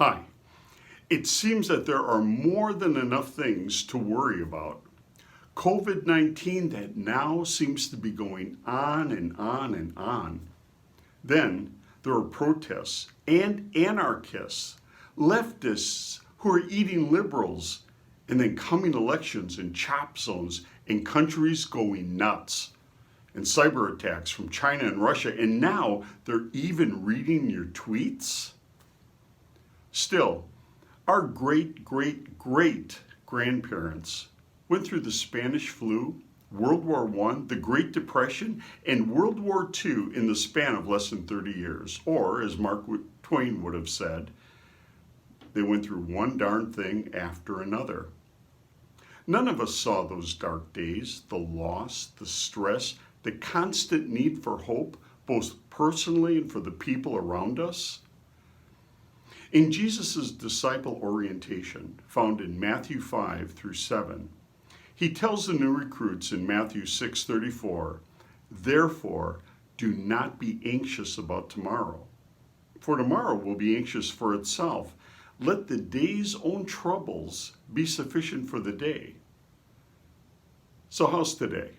Hi. It seems that there are more than enough things to worry about. COVID-19 that now seems to be going on and on and on. Then there are protests and anarchists, leftists who are eating liberals, and then coming elections and chop zones and countries going nuts. And cyber attacks from China and Russia, and now they're even reading your tweets? Still, our great-great-great-grandparents went through the Spanish flu, World War I, the Great Depression, and World War II in the span of less than 30 years. Or, as Mark Twain would have said, they went through one darn thing after another. None of us saw those dark days, the loss, the stress, the constant need for hope, both personally and for the people around us. In Jesus' disciple orientation, found in Matthew 5 through 7, he tells the new recruits in Matthew 6:34, "Therefore, do not be anxious about tomorrow, for tomorrow will be anxious for itself. Let the day's own troubles be sufficient for the day." So how's today?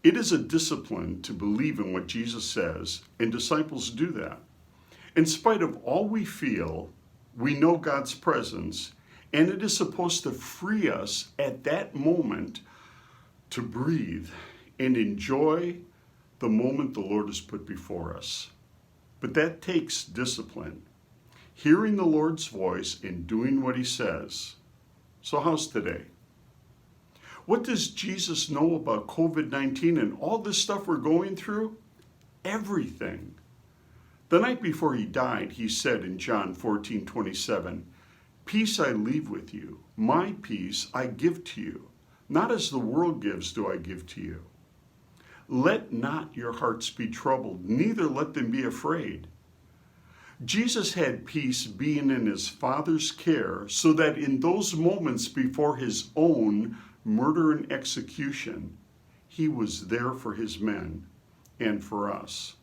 It is a discipline to believe in what Jesus says, and disciples do that. In spite of all we feel, we know God's presence, and it is supposed to free us at that moment to breathe and enjoy the moment the Lord has put before us. But that takes discipline, hearing the Lord's voice and doing what he says. So how's today? What does Jesus know about COVID-19 and all this stuff we're going through? Everything. The night before he died, he said in John 14:27, "Peace I leave with you, my peace I give to you. Not as the world gives do I give to you. Let not your hearts be troubled, neither let them be afraid." Jesus had peace being in his Father's care, so that in those moments before his own murder and execution, he was there for his men and for us.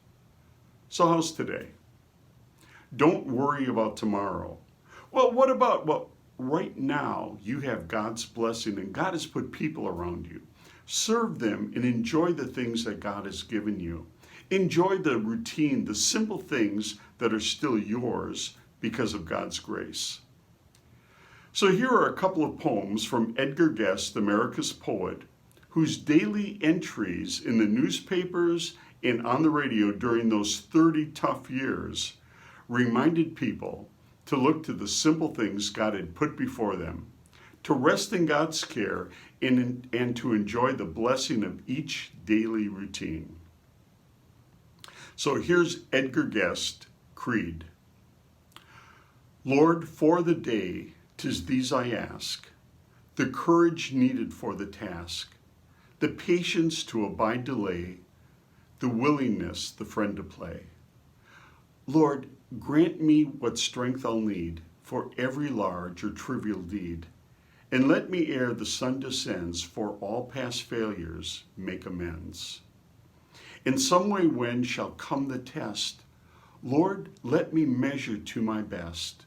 So how's today? Don't worry about tomorrow. Well, what about, right now you have God's blessing and God has put people around you. Serve them and enjoy the things that God has given you. Enjoy the routine, the simple things that are still yours because of God's grace. So here are a couple of poems from Edgar Guest, America's poet, whose daily entries in the newspapers and on the radio during those 30 tough years reminded people to look to the simple things God had put before them, to rest in God's care and to enjoy the blessing of each daily routine. So here's Edgar Guest, Creed. Lord, for the day, 'tis these I ask, the courage needed for the task, the patience to abide delay, the willingness the friend to play. Lord, grant me what strength I'll need for every large or trivial deed, and let me ere the sun descends for all past failures make amends. In some way when shall come the test, Lord, let me measure to my best.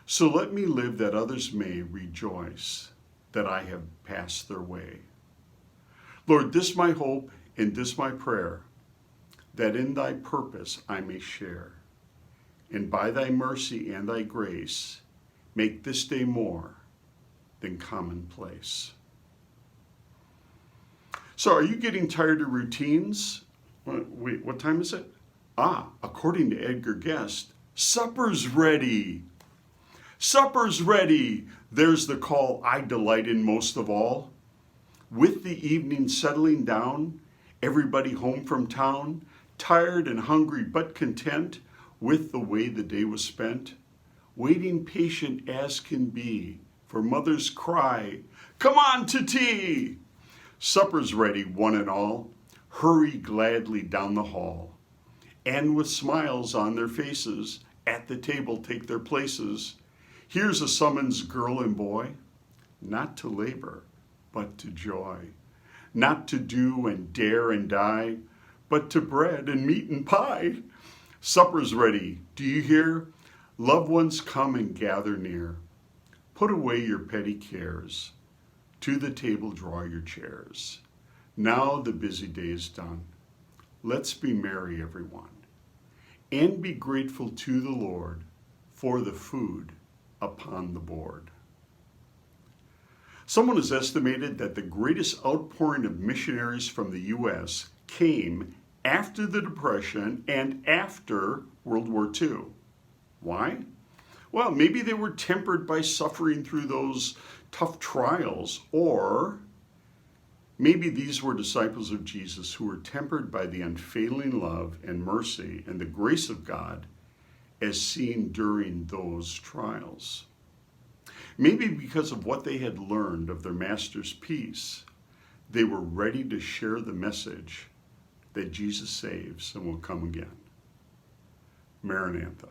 So let me live that others may rejoice that I have passed their way. Lord, this my hope and this my prayer, that in thy purpose I may share, and by thy mercy and thy grace, make this day more than commonplace. So are you getting tired of routines? Wait, what time is it? According to Edgar Guest, supper's ready. Supper's ready. There's the call I delight in most of all. With the evening settling down, everybody home from town, tired and hungry but content with the way the day was spent, waiting patient as can be for mother's cry, "Come on to tea!" Supper's ready, one and all. Hurry gladly down the hall, and with smiles on their faces, at the table take their places. Here's a summons, girl and boy, not to labor, but to joy, not to do and dare and die, but to bread and meat and pie. Supper's ready, do you hear? Loved ones, come and gather near. Put away your petty cares. To the table draw your chairs. Now the busy day is done. Let's be merry, everyone, and be grateful to the Lord for the food upon the board. Someone has estimated that the greatest outpouring of missionaries from the U.S. came after the Depression and after World War II. Why? Well, maybe they were tempered by suffering through those tough trials, or maybe these were disciples of Jesus who were tempered by the unfailing love and mercy and the grace of God as seen during those trials. Maybe because of what they had learned of their Master's peace, they were ready to share the message that Jesus saves and will come again. Maranatha.